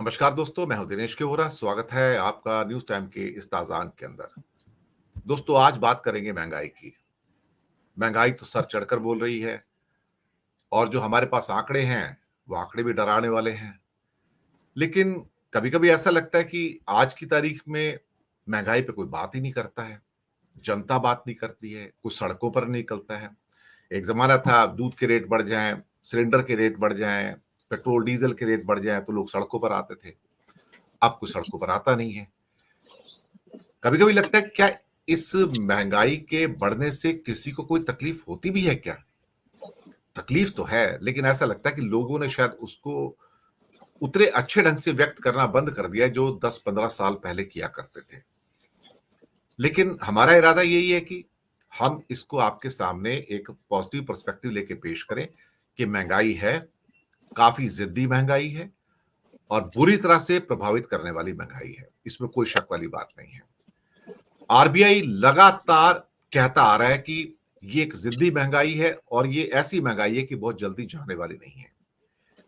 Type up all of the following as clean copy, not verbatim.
नमस्कार दोस्तों, मैं हूं दिनेश के वोरा। स्वागत है आपका न्यूज टाइम के इस ताज़ान के अंदर। दोस्तों, आज बात करेंगे महंगाई की। महंगाई तो सर चढ़कर बोल रही है और जो हमारे पास आंकड़े हैं, वो आंकड़े भी डराने वाले हैं। लेकिन कभी-कभी ऐसा लगता है कि आज की तारीख में महंगाई पे कोई बात ही नहीं करता है। जनता बात नहीं करती है, कोई सड़कों पर नहीं निकलता है। एक ज़माना था दूध के रेट बढ़ जाएँ, सिलेंडर के रेट बढ़ जाएँ, पेट्रोल डीज़ल के रेट बढ़ जाएँ तो लोग सड़कों पर आते थे। अब कोई सड़कों पर आता नहीं है। कभी-कभी लगता है क्या इस महँगाई के बढ़ने से किसी को कोई तकलीफ होती भी है क्या? तकलीफ तो है, लेकिन ऐसा लगता है कि लोगों ने शायद उसको उतने अच्छे ढंग से व्यक्त करना बंद कर दिया है जो 10-15 साल पहले किया करते थे। लेकिन हमारा इरादा यही है कि हम इसको आपके सामने एक पॉजिटिव पर्सपेक्टिव लेके पेश करें कि महँगाई है, काफ़ी ज़िद्दी महँगाई है और बुरी तरह से प्रभावित करने वाली महँगाई है। इसमें कोई शक वाली बात नहीं है। आरबीआई लगातार कहता आ रहा है कि ये एक जिद्दी महंगाई है और ये ऐसी महंगाई है कि बहुत जल्दी जाने वाली नहीं है।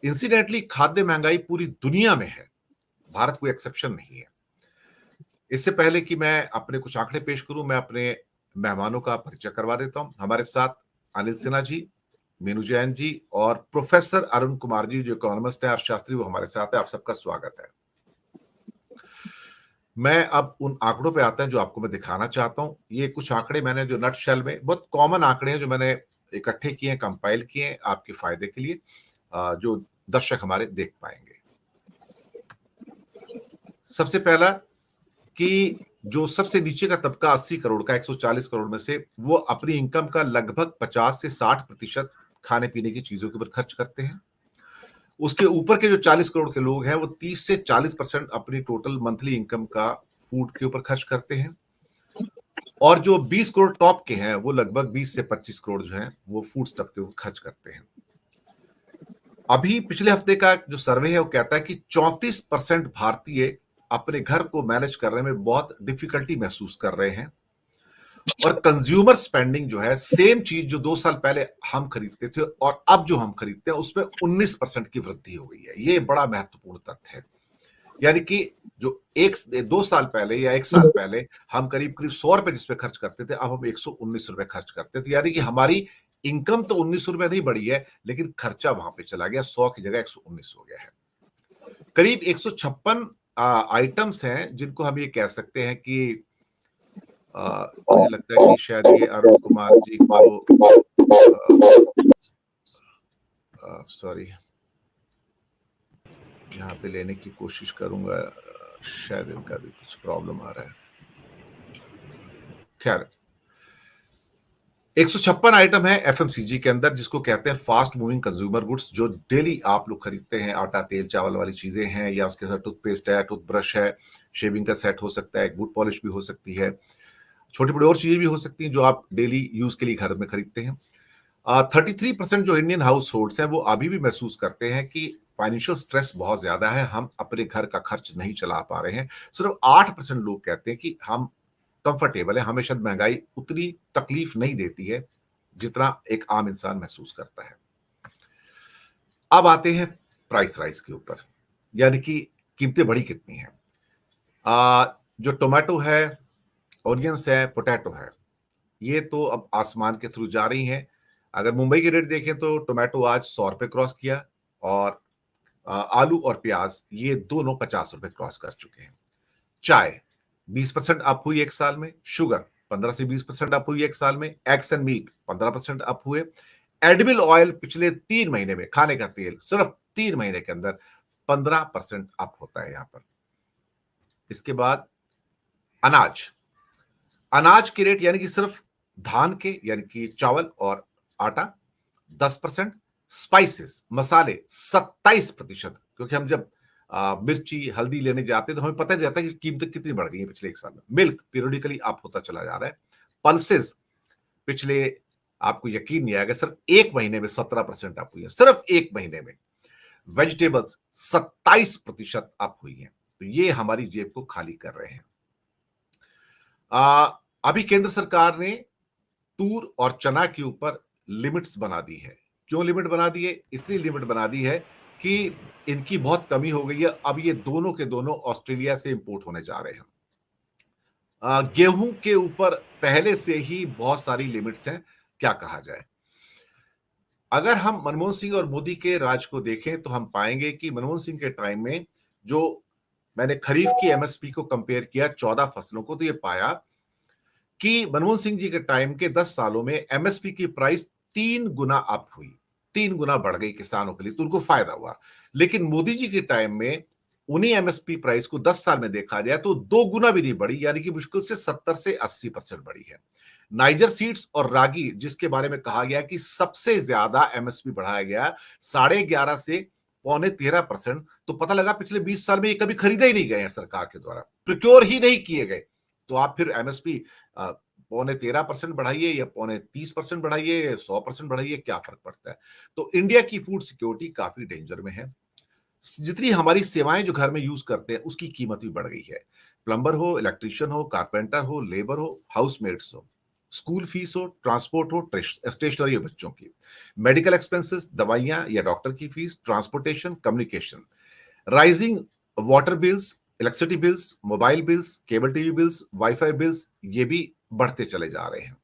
इंसिडेंटली खाद्य महंगाई पूरी दुनिया में है, भारत कोई एक्सेप्शन नहीं है। इससे पहले कि मैं अपने कुछ आंकड़े पेश करूं, मैं अपने मेहमानों का परिचय करवा देता हूं। हमारे साथ अनिल सिन्हा जी, मीनू जैन जी और प्रोफेसर अरुण कुमार जी जो इकोनॉमिस्ट है, अर्थशास्त्री, वो हमारे साथ है। आप सबका स्वागत है। मैं अब उन आंकड़ों पे आता है जो आपको मैं दिखाना चाहता हूं। ये कुछ आंकड़े मैंने जो नटशेल में बहुत कॉमन आंकड़े हैं जो मैंने इकट्ठे किए हैं, कंपाइल किए हैं आपके फायदे के लिए, जो दर्शक हमारे देख पाएंगे। सबसे पहला कि जो सबसे नीचे का तबका 80 करोड़ का 140 करोड़ में से वो अपनी इनकम का लगभग 50 से 60% खाने पीने की चीजों के ऊपर खर्च करते हैं। उसके ऊपर के जो 40 करोड़ के लोग हैं वो 30 से 40% अपनी टोटल मंथली इनकम का फूड के ऊपर खर्च करते हैं और जो 20 करोड़ टॉप के हैं वो लगभग 20 से 25 करोड़ जो हैं वो फूड स्टफ के ऊपर खर्च करते हैं। अभी पिछले हफ्ते का जो सर्वे है वो कहता है कि 34% भारतीय अपने घर को मैनेज करने में बहुत डिफिकल्टी महसूस कर रहे हैं और कंज्यूमर स्पेंडिंग जो है, सेम चीज जो 2 साल पहले हम खरीदते थे और अब जो हम खरीदते हैं उसमें 19% की वृद्धि हो गई है। ये बड़ा महत्वपूर्ण तथ्य है। यानी कि जो 2 साल पहले या 1 साल पहले हम करीब करीब 100 रुपए जिसपे खर्च करते थे, अब हम 119 रुपए खर्च करते थे। यानी कि हमारी इनकम तो 19 रुपए नहीं बढ़ी है, लेकिन खर्चा वहां पे चला गया, 100 की जगह 119 हो गया है। करीब 156 आइटम्स हैं जिनको हम ये कह सकते हैं कि मुझे लगता है कि शायद ये अरुण कुमार जी को सॉरी, यहाँ पे लेने की कोशिश करूंगा, शायद इनका भी कुछ प्रॉब्लम आ रहा है। खैर, 156 आइटम है एफएमसीजी के अंदर जिसको कहते हैं फास्ट मूविंग कंज्यूमर गुड्स, जो डेली आप लोग खरीदते हैं। आटा, तेल, चावल वाली चीजें हैं, या उसके साथ टूथपेस्ट है, टूथब्रश है, शेविंग का सेट हो सकता है, बूट पॉलिश भी हो सकती है, छोटी बड़ी और चीजें भी हो सकती हैं जो आप डेली यूज के लिए घर में खरीदते हैं। 33% जो इंडियन हाउस होल्ड्स हैं वो अभी भी महसूस करते हैं कि फाइनेंशियल स्ट्रेस बहुत ज्यादा है, हम अपने घर का खर्च नहीं चला पा रहे हैं। सिर्फ 8% लोग कहते हैं कि हम कंफर्टेबल है, हमें शायद महंगाई उतनी तकलीफ नहीं देती है जितना एक आम इंसान महसूस करता है। अब आते हैं प्राइस राइज के ऊपर, यानी कि कीमतें बढ़ी कितनी हैं। जो टोमेटो है, ऑनियंस है, पोटैटो है, ये तो अब आसमान के थ्रू जा रही हैं। अगर मुंबई के रेट देखें तो टोमेटो आज 100 रुपए क्रॉस किया और आलू और प्याज ये दोनों 50 रुपए क्रॉस कर चुके हैं। चाय 20% अप हुई एक साल में, शुगर 15 से 20% अप हुई एक साल में, एग्स एंड मीट 15% अप हुए। एडिबल ऑयल पिछले 3 महीने में, खाने का तेल सिर्फ 3 महीने के अंदर 15% अप होता है यहां पर। इसके बाद अनाज, अनाज के रेट यानी कि सिर्फ धान के यानी कि चावल और आटा 10%, स्पाइसेस मसाले 27%, क्योंकि हम जब मिर्ची हल्दी लेने जाते हैं तो हमें पता नहीं रहता कि कीमतें कितनी बढ़ गई है पिछले एक साल में। मिल्क पीरियडिकली अप होता चला जा रहा है। पल्सेस पिछले, आपको यकीन नहीं आएगा, सिर्फ 1 महीने में 17% अप हुई है, सिर्फ 1 महीने में। वेजिटेबल्स 27% अप हुई है। तो ये हमारी जेब को खाली कर रहे हैं। अभी केंद्र सरकार ने तूर और चना के ऊपर लिमिट्स बना दी है। क्यों लिमिट बना दी है? इसलिए लिमिट बना दी है कि इनकी बहुत कमी हो गई है। अब ये दोनों के दोनों ऑस्ट्रेलिया से इंपोर्ट होने जा रहे हैं। गेहूं के ऊपर पहले से ही बहुत सारी लिमिट्स हैं, क्या कहा जाए। अगर हम मनमोहन सिंह और मोदी के राज को देखें तो हम पाएंगे कि मनमोहन सिंह के टाइम में जो मैंने खरीफ की एमएसपी को कंपेयर किया 14 फसलों को, तो ये पाया कि मनमोहन सिंह जी के टाइम के 10 सालों में एमएसपी की प्राइस 3 गुना अप हुई, 3 गुना बढ़ गई किसानों के लिए, तो उनको फायदा हुआ। लेकिन मोदी जी के टाइम में उन्हीं एमएसपी प्राइस को 10 साल में देखा जाए तो 2 गुना भी नहीं बढ़ी, यानी कि मुश्किल से 70 से 80% बढ़ी है। नाइजर सीड्स और रागी, जिसके बारे में कहा गया कि सबसे ज्यादा एमएसपी बढ़ाया गया 11.5 से 12.75%, तो पता लगा पिछले 20 साल में ये कभी खरीदे ही नहीं गए हैं सरकार के द्वारा, प्रोक्योर ही नहीं किए गए। तो आप फिर एमएसपी 13.25% बढ़ाइए या 30% बढ़ाइए, 100% बढ़ाइए, क्या फर्क पड़ता है। तो इंडिया की फूड सिक्योरिटी काफी डेंजर में है। जितनी हमारी सेवाएं जो घर में यूज करते हैं उसकी कीमत भी बढ़ गई है। प्लम्बर हो, इलेक्ट्रिशियन हो, कारपेंटर हो, लेबर हो, हाउसमेट्स हो, स्कूल फीस हो, ट्रांसपोर्ट हो, स्टेशनरी हो बच्चों की, मेडिकल एक्सपेंसेस, दवाइयां या डॉक्टर की fees, transportation, communication, rising water bills, electricity bills, mobile bills, cable TV bills, wifi bills, ये भी बढ़ते चले जा रहे हैं।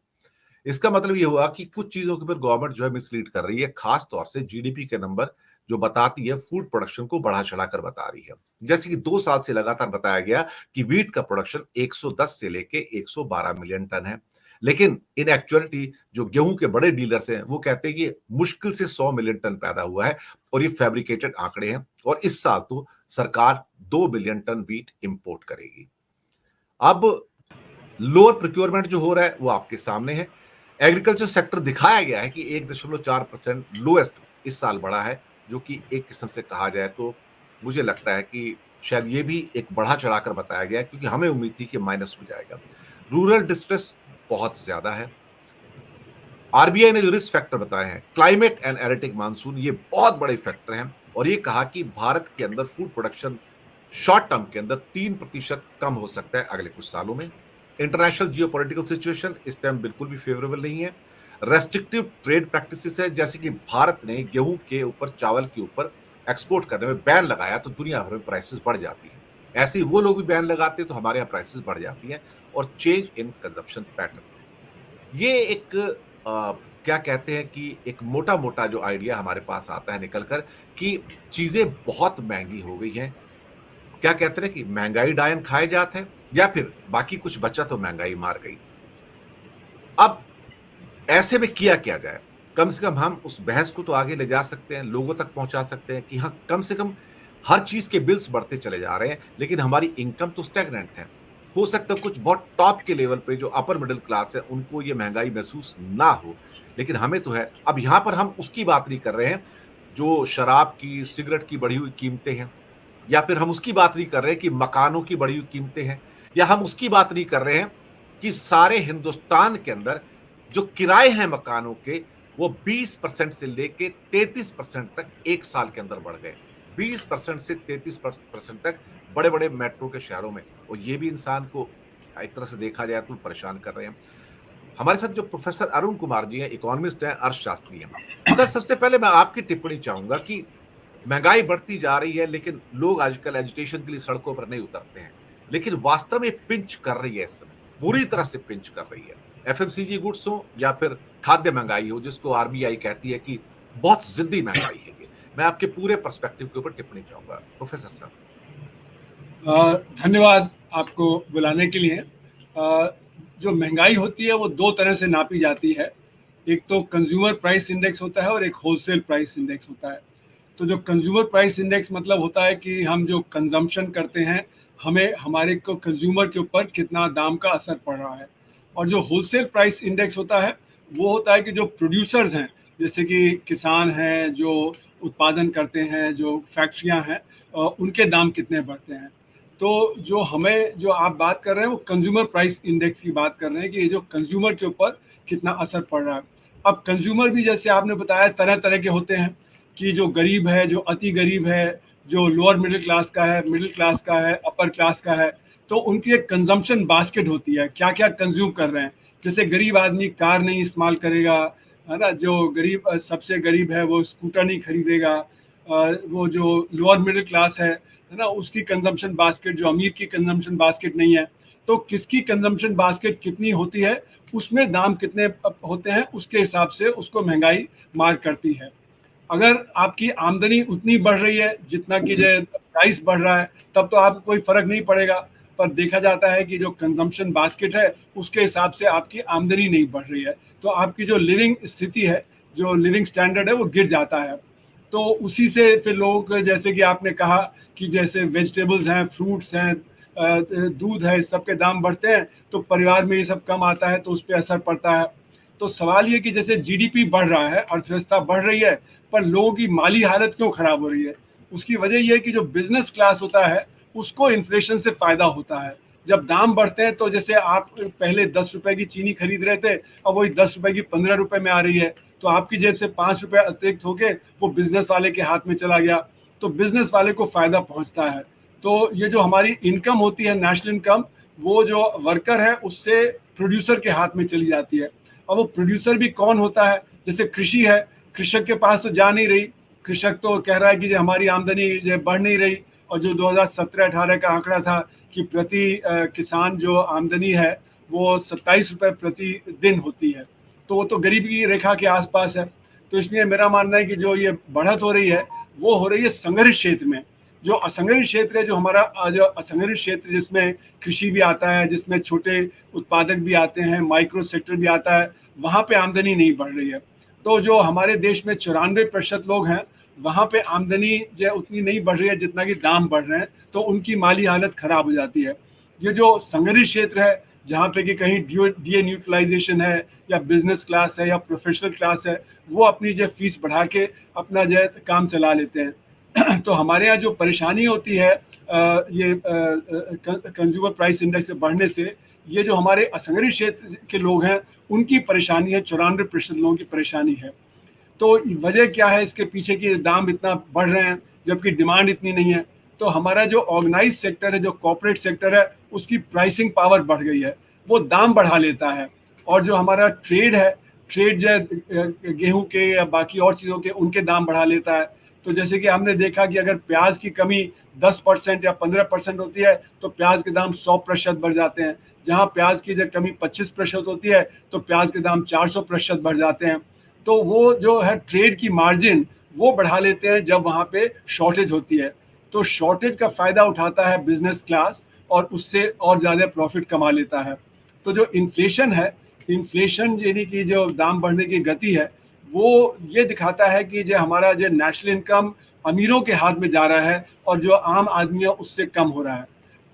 इसका मतलब ये हुआ कि कुछ चीजों के ऊपर गवर्नमेंट जो है मिसलीड कर रही है, खास तौर से जीडीपी के नंबर जो बताती है फूड प्रोडक्शन को बढ़ा चढ़ाकर बता रही है। जैसे कि 2 साल से लगातार बताया गया कि व्हीट का प्रोडक्शन 110 से लेके 112 मिलियन टन है, लेकिन इन एक्चुअलिटी जो गेहूं के बड़े डीलर्स हैं वो कहते हैं कि मुश्किल से 100 मिलियन टन पैदा हुआ है, और ये फैब्रिकेटेड आंकड़े हैं। और इस साल तो सरकार 2 बिलियन टन व्हीट इंपोर्ट करेगी। अब लोअर प्रोक्योरमेंट जो हो रहा है वो आपके सामने है। एग्रीकल्चर सेक्टर दिखाया गया है कि 1.4% लोएस्ट इस साल बढ़ा है, जो कि एक किस्म से कहा जाए तो मुझे लगता है कि शायद ये भी एक बढ़ा चढ़ाकर बताया गया है, क्योंकि हमें उम्मीद थी कि माइनस हो जाएगा। रूरल डिस्ट्रेस बहुत ज्यादा है। आरबीआई ने जो रिस्क फैक्टर बताए हैं, क्लाइमेट एंड एरेटिक मानसून, ये बहुत बड़े फैक्टर हैं, और ये कहा कि भारत के अंदर फूड प्रोडक्शन शॉर्ट टर्म के अंदर 3% कम हो सकता है अगले कुछ सालों में। इंटरनेशनल जियोपॉलिटिकल सिचुएशन इस टाइम बिल्कुल भी फेवरेबल नहीं है। रेस्ट्रिक्टिव ट्रेड प्रैक्टिसेस है, जैसे कि भारत ने गेहूं के ऊपर, चावल के ऊपर एक्सपोर्ट करने में बैन लगाया तो दुनिया भर में प्राइसेस बढ़ जाती है। ऐसे ही वो लोग भी बैन लगाते हैं तो हमारे यहाँ प्राइसेस बढ़ जाती हैं। और चेंज इन कंजप्शन पैटर्न, ये एक क्या कहते हैं कि एक मोटा-मोटा जो आइडिया हमारे पास आता है निकल कर कि चीज़ें बहुत महँगी हो गई हैं। क्या कहते हैं कि महँगाई डायन खाए जात है, या फिर बाकी कुछ बचा तो महँगाई मार गई। अब ऐसे में किया क्या जाए? कम से कम हम उस बहस को तो आगे ले जा सकते हैं, लोगों तक पहुँचा सकते हैं कि हाँ, कम से कम हर चीज़ के बिल्स बढ़ते चले जा रहे हैं, लेकिन हमारी इनकम तो स्टैग्नेंट है। हो सकता है कुछ बहुत टॉप के लेवल पे जो अपर मिडल क्लास है, उनको ये महँगाई महसूस ना हो, लेकिन हमें तो है। अब यहाँ पर हम उसकी बात नहीं कर रहे हैं, जो शराब की, सिगरेट की बढ़ी हुई कीमतें हैं, या फिर हम उसकी बात नहीं कर रहे हैं कि मकानों की बढ़ी हुई कीमतें हैं, या हम उसकी बात नहीं कर रहे हैं कि सारे हिंदुस्तान के अंदर जो किराए हैं मकानों के, वो 20% से लेके 33% तक एक साल के अंदर बढ़ गए। 20% से 33% तक बड़े-बड़े मेट्रो के शहरों में, और ये भी इंसान को एक तरह से देखा जाए तो परेशान कर रहे हैं। हमारे साथ जो प्रोफेसर अरुण कुमार जी हैं, इकोनॉमिस्ट हैं, अर्थशास्त्री हैं। सर, सबसे पहले मैं आपकी टिप्पणी चाहूंगा कि महंगाई बढ़ती जा रही है, लेकिन लोग आजकल एजुटेशन के लिए सड़कों पर नहीं उतरते हैं, लेकिन वास्तव में पिंच कर रही है इस समय, बुरी तरह से पिंच कर रही है। एफएमसीजी गुड्स हो या फिर खाद्य महंगाई हो, जिसको आरबीआई कहती है कि बहुत जिद्दी महंगाई है ये। मैं आपके पूरे पर्सपेक्टिव के ऊपर टिप्पणी चाहूंगा प्रोफेसर साहब। धन्यवाद आपको बुलाने के लिए। जो महंगाई होती है वो दो तरह से नापी जाती है। एक तो कंज्यूमर प्राइस इंडेक्स होता है और एक होलसेल प्राइस इंडेक्स होता है। तो जो कंज्यूमर प्राइस इंडेक्स मतलब होता है कि हम जो कंजम्पशन करते हैं, हमें हमारे को कंज्यूमर के ऊपर कितना दाम का असर पड़ रहा है। और जो होलसेल प्राइस इंडेक्स होता है वो होता है कि जो प्रोड्यूसर्स हैं, जैसे कि किसान हैं जो उत्पादन करते हैं, जो फैक्ट्रियां हैं, उनके दाम कितने बढ़ते हैं। तो जो हमें जो आप बात कर रहे हैं वो कंज्यूमर प्राइस इंडेक्स की बात कर रहे हैं कि ये जो कंज्यूमर के ऊपर कितना असर पड़ रहा है। अब कंज्यूमर भी जैसे आपने बताया तरह तरह के होते हैं, कि जो गरीब है, जो अति गरीब है, जो लोअर मिडिल क्लास का है, मिडिल क्लास का है, अपर क्लास का है। तो उनकी एक कंजम्पशन बास्केट होती है, क्या क्या कंज्यूम कर रहे हैं। जैसे गरीब आदमी कार नहीं इस्तेमाल करेगा, है ना। जो गरीब सबसे गरीब है वो स्कूटर नहीं खरीदेगा, वो जो लोअर मिडिल क्लास है ना, उसकी कंजम्पशन बास्केट जो अमीर की कंजम्पशन बास्केट नहीं है, तो किसकी कंजम्पशन बास्केट कितनी होती है, उसमें दाम कितने होते हैं, उसके हिसाब से उसको महंगाई मार करती है। अगर आपकी आमदनी उतनी बढ़ रही है जितना कि जो प्राइस बढ़ रहा है, तब तो आपको कोई फर्क नहीं पड़ेगा। पर देखा जाता है कि जो कंजम्पशन बास्केट है उसके हिसाब से आपकी आमदनी नहीं बढ़ रही है, तो आपकी जो लिविंग स्थिति है, जो लिविंग स्टैंडर्ड है, वो गिर जाता है। तो उसी से फिर लोग, जैसे कि आपने कहा कि जैसे वेजिटेबल्स हैं, फ्रूट्स हैं, दूध है, इस सब के दाम बढ़ते हैं तो परिवार में ये सब कम आता है, तो उस पर असर पड़ता है। तो सवाल ये कि जैसे जीडीपी बढ़ रहा है, अर्थव्यवस्था बढ़ रही है, पर लोगों की माली हालत क्यों खराब हो रही है? उसकी वजह यह है कि जो बिजनेस क्लास होता है उसको इन्फ्लेशन से फायदा होता है। जब दाम बढ़ते हैं, तो जैसे आप पहले 10 रुपए की चीनी खरीद रहे थे, अब वही 10 रुपए की 15 रुपए में आ रही है, तो आपकी जेब से 5 रुपए अतिरिक्त होके वो बिजनेस वाले के हाथ में चला गया, तो बिजनेस वाले को फायदा पहुंचता है। तो ये जो हमारी इनकम होती है, नेशनल इनकम, वो जो वर्कर है उससे प्रोड्यूसर के हाथ में चली जाती है। और वो प्रोड्यूसर भी कौन होता है? जैसे कृषि है, कृषक के पास तो जा नहीं रही, कृषक तो कह रहा है कि हमारी आमदनी बढ़ नहीं रही, और जो 2017-18 का आंकड़ा था कि प्रति किसान जो आमदनी है वो 27 रुपए प्रति दिन होती है, तो वो तो गरीबी की रेखा के आसपास है। तो इसलिए मेरा मानना है कि जो ये बढ़त हो रही है वो हो रही है संगठित क्षेत्र में। जो असंगठित क्षेत्र है, जो हमारा जो असंगठित क्षेत्र जिसमें कृषि भी आता है, जिसमें छोटे उत्पादक भी आते हैं, माइक्रो सेक्टर भी आता है, वहाँ पे आमदनी नहीं बढ़ रही है। तो जो हमारे देश में 94% लोग हैं, वहाँ पे आमदनी जो उतनी नहीं बढ़ रही है जितना कि दाम बढ़ रहे हैं, तो उनकी माली हालत खराब हो जाती है। ये जो संगठित क्षेत्र है, जहाँ पे कि कहीं डीए न्यूट्रलाइजेशन है, या बिजनेस क्लास है, या प्रोफेशनल क्लास है, वो अपनी जो फीस बढ़ा के अपना जो काम चला लेते हैं। तो हमारे यहाँ जो परेशानी होती है ये कंज्यूमर प्राइस इंडेक्स से बढ़ने से, ये जो हमारे असंगठित क्षेत्र के लोग हैं उनकी परेशानी है, 94% लोगों की परेशानी है। तो वजह क्या है इसके पीछे कि दाम इतना बढ़ रहे हैं जबकि डिमांड इतनी नहीं है? तो हमारा जो ऑर्गेनाइज सेक्टर है, जो कॉर्पोरेट सेक्टर है, उसकी प्राइसिंग पावर बढ़ गई है, वो दाम बढ़ा लेता है। और जो हमारा ट्रेड है, ट्रेड जो गेहूं के या बाकी और चीज़ों के, उनके दाम बढ़ा लेता है। तो जैसे कि हमने देखा कि अगर प्याज की कमी 10% या 15% होती है, तो प्याज के दाम 100% बढ़ जाते हैं। जहां प्याज की जब कमी 25% होती है, तो प्याज के दाम 400% बढ़ जाते हैं। तो वो जो है ट्रेड की मार्जिन वो बढ़ा लेते हैं जब वहाँ पे शॉर्टेज होती है। तो शॉर्टेज का फ़ायदा उठाता है बिजनेस क्लास, और उससे और ज़्यादा प्रॉफिट कमा लेता है। तो जो इन्फ्लेशन है, इन्फ्लेशन यानी कि जो दाम बढ़ने की गति है, वो ये दिखाता है कि जो हमारा जो नेशनल इनकम अमीरों के हाथ में जा रहा है और जो आम आदमी है उससे कम हो रहा है।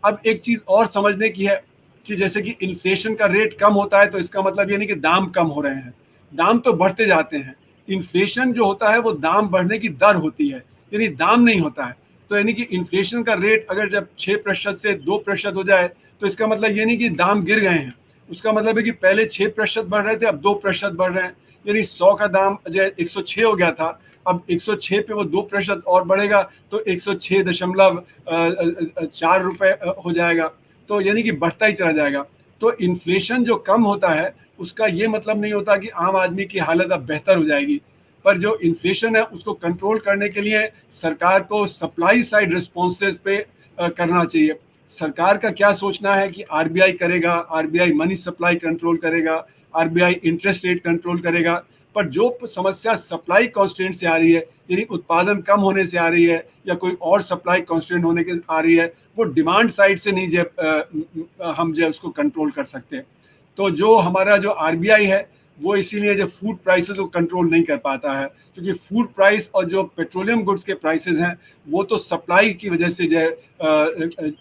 अब एक चीज़ और समझने की है कि जैसे कि इन्फ्लेशन का रेट कम होता है, तो इसका मतलब ये नहीं कि दाम कम हो रहे हैं, दाम तो बढ़ते जाते हैं। इन्फ्लेशन जो होता है वो दाम बढ़ने की दर होती है, यानी दाम नहीं होता है। तो यानी कि इन्फ्लेशन का रेट अगर जब 6% से 2% हो जाए, तो इसका मतलब ये नहीं कि दाम गिर गए हैं, उसका मतलब है कि पहले 6% बढ़ रहे थे, अब 2% बढ़ रहे हैं। यानी 100 का दाम जो 106 हो गया था, अब 106 पे वो 2% और बढ़ेगा, तो 106.4 रुपए हो जाएगा। तो यानी कि बढ़ता ही चला जाएगा। तो इन्फ्लेशन जो कम होता है, उसका ये मतलब नहीं होता कि आम आदमी की हालत अब बेहतर हो जाएगी। पर जो इन्फ्लेशन है उसको कंट्रोल करने के लिए सरकार को सप्लाई साइड रिस्पॉन्सेज पे करना चाहिए। सरकार का क्या सोचना है कि आरबीआई करेगा, आरबीआई मनी सप्लाई कंट्रोल करेगा, आरबीआई इंटरेस्ट रेट कंट्रोल करेगा, पर जो समस्या सप्लाई कॉन्स्टेंट से आ रही है, यानी उत्पादन कम होने से आ रही है या कोई और सप्लाई कॉन्स्टेंट होने के आ रही है, वो डिमांड साइड से नहीं हम जो उसको कंट्रोल कर सकते। तो जो हमारा जो आरबीआई है वो इसीलिए जो फूड प्राइसेस को कंट्रोल नहीं कर पाता है, क्योंकि फूड प्राइस और जो पेट्रोलियम गुड्स के प्राइसेस हैं वो तो सप्लाई की वजह से जो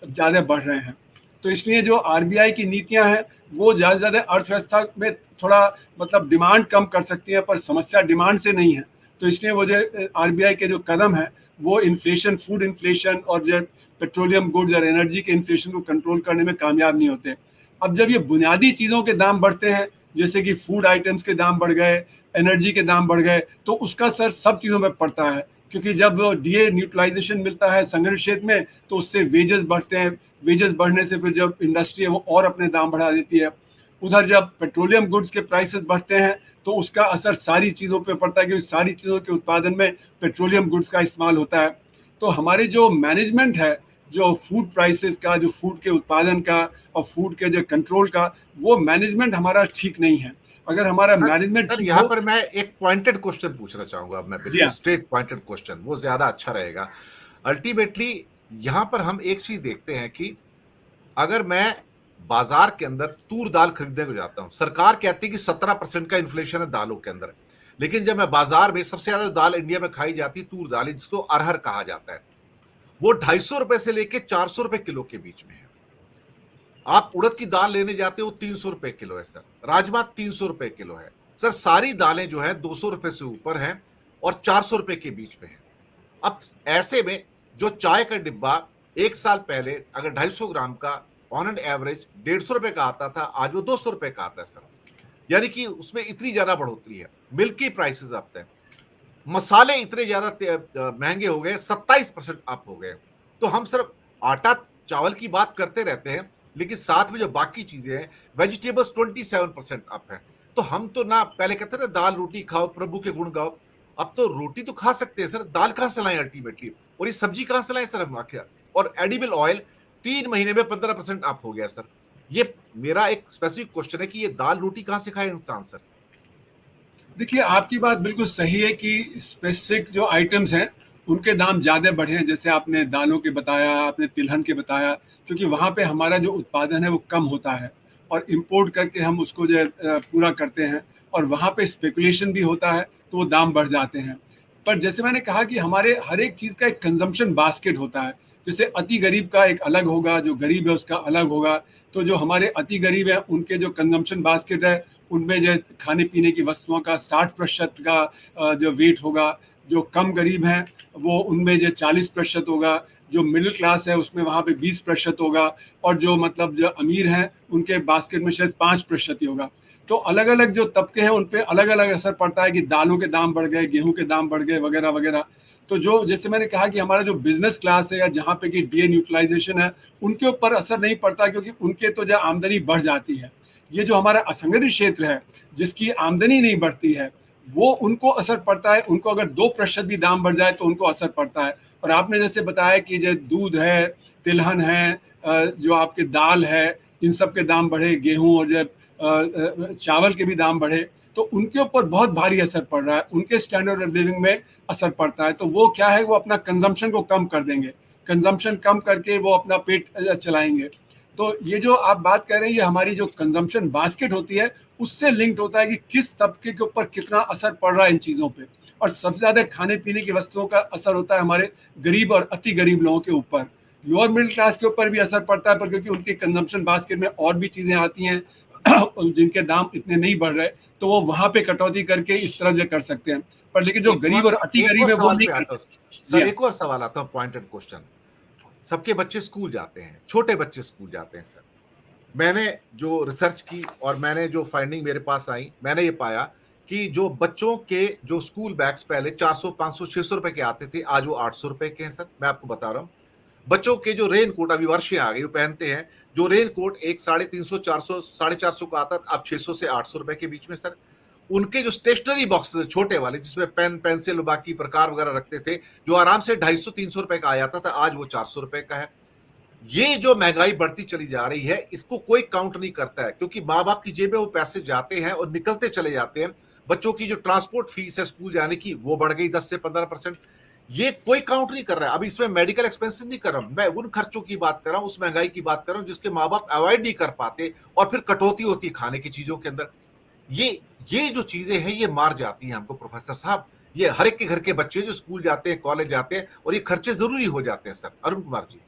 ज़्यादा बढ़ रहे हैं। तो इसलिए जो आरबीआई की नीतियां हैं वो ज़्यादा से ज़्यादा अर्थव्यवस्था में थोड़ा मतलब डिमांड कम कर सकती हैं, पर समस्या डिमांड से नहीं है। तो इसलिए वो जो आरबीआई के जो कदम है वो इन्फ्लेशन, फूड इन्फ्लेशन और जो पेट्रोलियम गुड्स और एनर्जी के इन्फ्लेशन को कंट्रोल करने में कामयाब नहीं होते। अब जब ये बुनियादी चीज़ों के दाम बढ़ते हैं, जैसे कि फूड आइटम्स के दाम बढ़ गए, एनर्जी के दाम बढ़ गए, तो उसका असर सब चीज़ों में पड़ता है। क्योंकि जब डीए न्यूट्रलाइजेशन मिलता है संगठित क्षेत्र में, तो उससे वेजेस बढ़ते हैं, वेजेस बढ़ने से फिर जब इंडस्ट्री है वो और अपने दाम बढ़ा देती है। उधर जब पेट्रोलियम गुड्स के प्राइसेस बढ़ते हैं तो उसका असर सारी चीज़ों पे पड़ता है, क्योंकि सारी चीज़ों के उत्पादन में पेट्रोलियम गुड्स का इस्तेमाल होता है। तो हमारे जो मैनेजमेंट है, जो फूड प्राइसेस का, जो फूड के उत्पादन का और फूड के जो कंट्रोल का, वो मैनेजमेंट हमारा ठीक नहीं है। अगर हमारा सर मैनेजमेंट सर ठीक यहाँ हो। पर मैं एक पॉइंटेड क्वेश्चन पूछना चाहूंगा, अब मैं जी बिल्कुल हाँ। स्ट्रेट पॉइंटेड क्वेश्चन, वो ज्यादा अच्छा रहेगा। अल्टीमेटली यहाँ पर हम एक चीज देखते हैं कि अगर मैं बाजार के अंदर तूर दाल खरीदने को जाता हूं, सरकार कहती है कि 17% का इन्फ्लेशन है दालों के अंदर, लेकिन जब मैं बाजार में, सबसे ज्यादा दाल इंडिया में खाई जाती है तूर दाल है, जिसको अरहर कहा जाता है, वो 250 रुपए से लेके 400 रुपए किलो के बीच में है। आप उड़द की दाल लेने जाते हो 300 रुपए किलो है सर, राजमा 300 रुपए किलो है सर, सारी दालें जो है 200 रुपए से ऊपर हैं और 400 रुपए के बीच में है। अब ऐसे में जो चाय का डिब्बा एक साल पहले अगर 250 ग्राम का ऑन एन एवरेज 150 रुपए का आता था, आज वो 200 रुपए का आता है सर। यानी कि उसमें इतनी ज्यादा बढ़ोतरी है। मिल्क की प्राइसेस अप है, मसाले इतने ज्यादा महंगे हो गए, 27% अप हो गए। तो हम सिर्फ आटा चावल की बात करते रहते हैं, लेकिन साथ में जो बाकी चीजें हैं, वेजिटेबल्स 27% अप है। तो हम तो ना, पहले कहते ना दाल रोटी खाओ प्रभु के गुण गाओ, अब तो रोटी तो खा सकते हैं सर, दाल कहां से लाएं अल्टीमेटली, और ये सब्जी कहां से लाएं सर हम आखिर। और एडिबल ऑयल 3 महीने में 15% अप हो गया सर। ये मेरा एक स्पेसिफिक क्वेश्चन है कि ये दाल रोटी कहां से खाए इंसान सर। देखिए, आपकी बात बिल्कुल सही है कि स्पेसिफिक जो आइटम्स हैं उनके दाम ज़्यादा बढ़े हैं, जैसे आपने दालों के बताया, आपने तिलहन के बताया, क्योंकि वहाँ पे हमारा जो उत्पादन है वो कम होता है और इंपोर्ट करके हम उसको जो है पूरा करते हैं, और वहाँ पे स्पेकुलेशन भी होता है तो वो दाम बढ़ जाते हैं। पर जैसे मैंने कहा कि हमारे हर एक चीज़ का एक कंजम्पशन बास्केट होता है। जैसे अति गरीब का एक अलग होगा, जो गरीब है उसका अलग होगा। तो जो हमारे अति गरीब हैं उनके जो कंजम्पशन बास्केट है, उनमें जो खाने पीने की वस्तुओं का 60% का जो वेट होगा। जो कम गरीब हैं वो उनमें जो 40% होगा। जो मिडिल क्लास है उसमें वहाँ पे 20% होगा, और जो मतलब जो अमीर हैं उनके बास्केट में शायद 5% ही होगा। तो अलग अलग जो तबके हैं उन पे अलग अलग असर पड़ता है कि दालों के दाम बढ़ गए, गेहूं के दाम बढ़ गए, वगैरह वगैरह। तो जो जैसे मैंने कहा कि हमारा जो बिजनेस क्लास है या जहाँ पे कि डीएन यूटिलाइजेशन है, उनके ऊपर असर नहीं पड़ता, क्योंकि उनके तो जो आमदनी बढ़ जाती है। ये जो हमारा असंगठित क्षेत्र है जिसकी आमदनी नहीं बढ़ती है, वो उनको असर पड़ता है। उनको अगर 2% भी दाम बढ़ जाए तो उनको असर पड़ता है। और आपने जैसे बताया कि जो दूध है, तिलहन है, जो आपके दाल है, इन सब के दाम बढ़े, गेहूं और जो चावल के भी दाम बढ़े, तो उनके ऊपर बहुत भारी असर पड़ रहा है, उनके स्टैंडर्ड ऑफ लिविंग में असर पड़ता है। तो वो क्या है, वो अपना कंजम्पशन को कम कर देंगे, कंजम्पशन कम करके वो अपना पेट चलाएंगे। तो ये जो आप बात कर रहे हैं, ये हमारी जो कंजम्पशन बास्केट होती है उससे लिंक्ड होता है कि किस तबके के ऊपर कितना असर पड़ रहा है इन चीज़ों पे। और सबसे ज़्यादा खाने पीने की वस्तुओं का असर होता है हमारे गरीब और अति गरीब लोगों के ऊपर। लोअर मिडिल क्लास के ऊपर भी असर पड़ता है, पर क्योंकि उनकी कंजम्पशन बास्केट में और भी चीज़ें आती हैं जिनके दाम इतने नहीं बढ़ रहे, तो वो वहाँ पे कटौती करके इस तरह जो कर सकते हैं। पर लेकिन जो गरीब और अति एक गरीब और है वो सवाल नहीं पे कर आता हूँ सकते। जी सर, हाँ। एक और सवाल आता है, पॉइंटेड क्वेश्चन। सबके बच्चे स्कूल जाते हैं, छोटे बच्चे स्कूल जाते हैं सर। मैंने जो रिसर्च की और मैंने जो फाइंडिंग मेरे पास आई, मैंने ये पाया कि जो बच्चों के जो स्कूल बैग्स पहले 400 500 600 रुपए के आते थे, आज वो 800 रुपए के हैं सर। मैं आपको बता रहा हूँ, बच्चों के जो रेन कोट, अभी वर्षियां आ गई, वो पहनते हैं, जो रेन कोट एक 350 400 450 का आता था, अब 600 से 800 रुपए के बीच में सर। उनके जो स्टेशनरी बॉक्स छोटे वाले, जिसमें पेन पेंसिल बाकी प्रकार वगैरह रखते थे, जो आराम से 250 300 रुपए का आ जाता था, आज वो 400 रुपए का है। ये जो महंगाई बढ़ती चली जा रही है, इसको कोई काउंट नहीं करता है, क्योंकि माँ बाप की जेब में वो पैसे जाते हैं और निकलते चले जाते हैं। बच्चों की जो ट्रांसपोर्ट फीस है स्कूल जाने की, वो बढ़ गई 10 से 15%। ये कोई काउंट नहीं कर रहा है। अभी इसमें मेडिकल एक्सपेंसेस नहीं कर रहा हूं मैं, उन खर्चों की बात कर रहा हूं, उस महंगाई की बात कर रहा हूं जिसके माँ बाप अवॉइड नहीं कर पाते, और फिर कटौती होती है खाने की चीजों के अंदर। ये ये जो चीजें हैं ये मार जाती हैं हमको प्रोफेसर साहब। ये हर एक के घर के बच्चे जो स्कूल जाते हैं, कॉलेज जाते हैं, और ये खर्चे जरूरी हो जाते हैं सर। अरुण कुमार जी।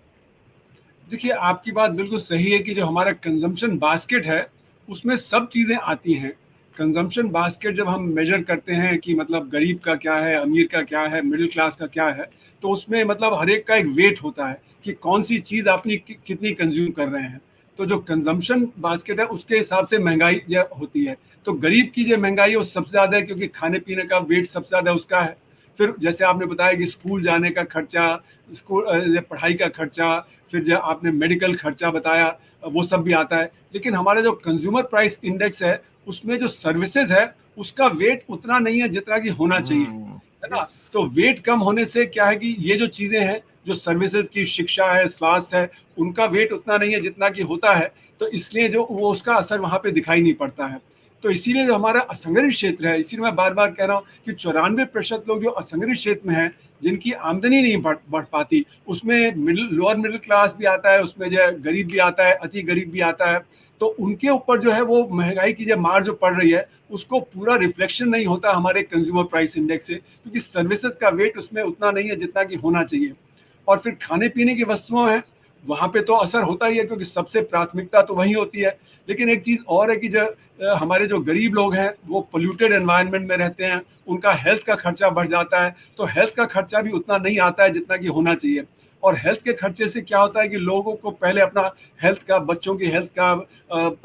देखिए, आपकी बात बिल्कुल सही है कि जो हमारा कंजम्पशन बास्केट है उसमें सब चीज़ें आती हैं। कंजम्पशन बास्केट जब हम मेजर करते हैं कि मतलब गरीब का क्या है, अमीर का क्या है, मिडिल क्लास का क्या है, तो उसमें मतलब हर एक का एक वेट होता है कि कौन सी चीज़ आपने कितनी कंज्यूम कर रहे हैं। तो जो कंजम्पशन बास्केट है उसके हिसाब से महंगाई जो होती है। तो गरीब की जो महंगाई है वो सबसे ज़्यादा है, क्योंकि खाने पीने का वेट सबसे ज़्यादा उसका है। फिर जैसे आपने बताया कि स्कूल जाने का खर्चा, स्कूल पढ़ाई का खर्चा, फिर जो आपने मेडिकल खर्चा बताया, वो सब भी आता है। लेकिन हमारा जो कंज्यूमर प्राइस इंडेक्स है उसमें जो सर्विसेज है उसका वेट उतना नहीं है जितना कि होना चाहिए, है ना। यस। तो वेट कम होने से क्या है कि ये जो चीजें हैं, जो सर्विसेज की, शिक्षा है, स्वास्थ्य है, उनका वेट उतना नहीं है जितना कि होता है। तो इसलिए जो वो उसका असर वहां पे दिखाई नहीं पड़ता है। तो इसीलिए जो हमारा असंगठित क्षेत्र है, इसीलिए मैं बार बार कह रहा हूँ कि 94% लोग जो असंगठित क्षेत्र में हैं, जिनकी आमदनी नहीं बढ़ पाती, उसमें लोअर मिडिल क्लास भी आता है, उसमें जो है गरीब भी आता है, अति गरीब भी आता है। तो उनके ऊपर जो है वो महंगाई की जो मार जो पड़ रही है, उसको पूरा रिफ्लेक्शन नहीं होता हमारे कंज्यूमर प्राइस इंडेक्स से, क्योंकि सर्विसेज का वेट उसमें उतना नहीं है जितना कि होना चाहिए। और फिर खाने पीने की वस्तुओं हैं, वहां पे तो असर होता ही है, क्योंकि सबसे प्राथमिकता तो वही होती है। लेकिन एक चीज और है कि जो हमारे जो गरीब लोग हैं, वो पोल्यूटेड एनवायरनमेंट में रहते हैं, उनका हेल्थ का खर्चा बढ़ जाता है। तो हेल्थ का खर्चा भी उतना नहीं आता है जितना कि होना चाहिए। और हेल्थ के खर्चे से क्या होता है कि लोगों को पहले अपना हेल्थ का, बच्चों की हेल्थ का,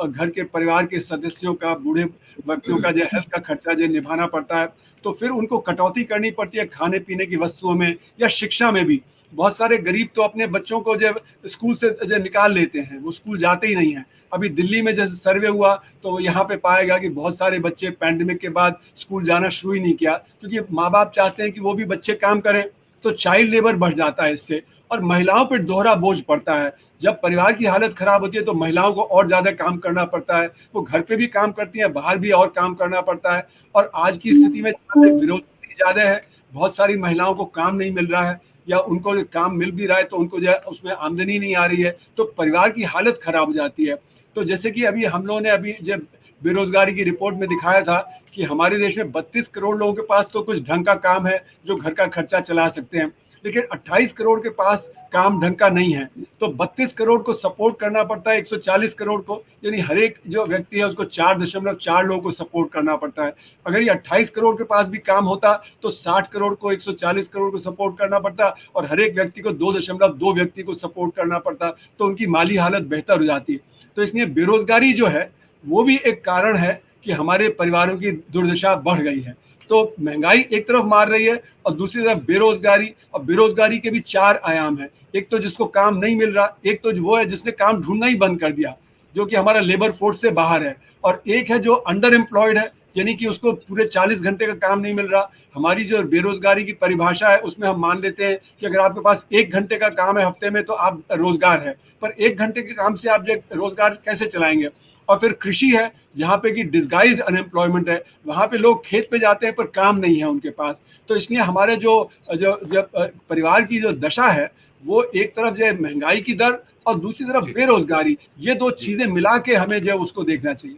घर के परिवार के सदस्यों का, बूढ़े व्यक्तियों का जो हेल्थ का खर्चा जो निभाना पड़ता है। तो फिर उनको कटौती करनी पड़ती है खाने पीने की वस्तुओं में या शिक्षा में भी। बहुत सारे गरीब तो अपने बच्चों को जब स्कूल से जब निकाल लेते हैं, वो स्कूल जाते ही नहीं है। अभी दिल्ली में जैसे सर्वे हुआ, तो यहाँ पे पाएगा कि बहुत सारे बच्चे पैंडेमिक के बाद स्कूल जाना शुरू ही नहीं किया, क्योंकि माँ बाप चाहते हैं कि वो भी बच्चे काम करें। तो चाइल्ड लेबर बढ़ जाता है इससे, और महिलाओं पर दोहरा बोझ पड़ता है। जब परिवार की हालत खराब होती है तो महिलाओं को और ज्यादा काम करना पड़ता है। वो घर पे भी काम करती हैं, बाहर भी और काम करना पड़ता है। और आज की स्थिति में बेरोजगारी ज्यादा है, बहुत सारी महिलाओं को काम नहीं मिल रहा है, या उनको काम मिल भी रहा है तो उनको जो है उसमें आमदनी नहीं आ रही है, तो परिवार की हालत खराब हो जाती है। तो जैसे कि अभी हम लोगों ने अभी जब बेरोजगारी की रिपोर्ट में दिखाया था कि हमारे देश में 32 करोड़ लोगों के पास तो कुछ ढंग का काम है, जो घर का खर्चा चला सकते हैं, लेकिन 28 करोड़ के पास काम ढंग का नहीं है। तो 32 करोड़ को सपोर्ट करना पड़ता है 140 करोड़ को, यानी हर एक जो व्यक्ति है उसको 4.4 लोगों को सपोर्ट करना पड़ता है। अगर ये 28 करोड़ के पास भी काम होता तो 60 करोड़ को, 140 करोड़ को सपोर्ट करना पड़ता, और हर एक व्यक्ति को 2.2 व्यक्ति को सपोर्ट करना पड़ता, तो उनकी माली हालत बेहतर हो जाती। तो इसलिए बेरोजगारी जो है वो भी एक कारण है कि हमारे परिवारों की दुर्दशा बढ़ गई है। तो महंगाई एक तरफ मार रही है, और दूसरी तरफ बेरोजगारी। और बेरोजगारी के भी 4 आयाम हैं। एक तो जिसको काम नहीं मिल रहा, एक तो वो है जिसने काम ढूंढना ही बंद कर दिया, जो कि हमारा लेबर फोर्स से बाहर है, और एक है जो अंडर एम्प्लॉयड है, यानी कि उसको पूरे 40 घंटे का काम नहीं मिल रहा। हमारी जो बेरोजगारी की परिभाषा है उसमें हम मान लेते हैं कि अगर आपके पास 1 घंटे का काम है हफ्ते में तो आप रोजगार है, पर 1 घंटे के काम से आप जो रोजगार कैसे चलाएंगे। और फिर कृषि है, जहाँ पे कि डिस्गाइज्ड अनएम्प्लॉयमेंट है, वहाँ पे लोग खेत पे जाते हैं पर काम नहीं है उनके पास। तो इसलिए हमारे जो जो जो परिवार की जो दशा है, वो एक तरफ जो है महंगाई की दर, और दूसरी तरफ जी। बेरोजगारी, ये 2 जी। चीजें मिला के हमें जो है उसको देखना चाहिए।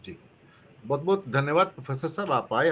जी। बहुत बहुत धन्यवाद प्रोफेसर साहब, आप आए।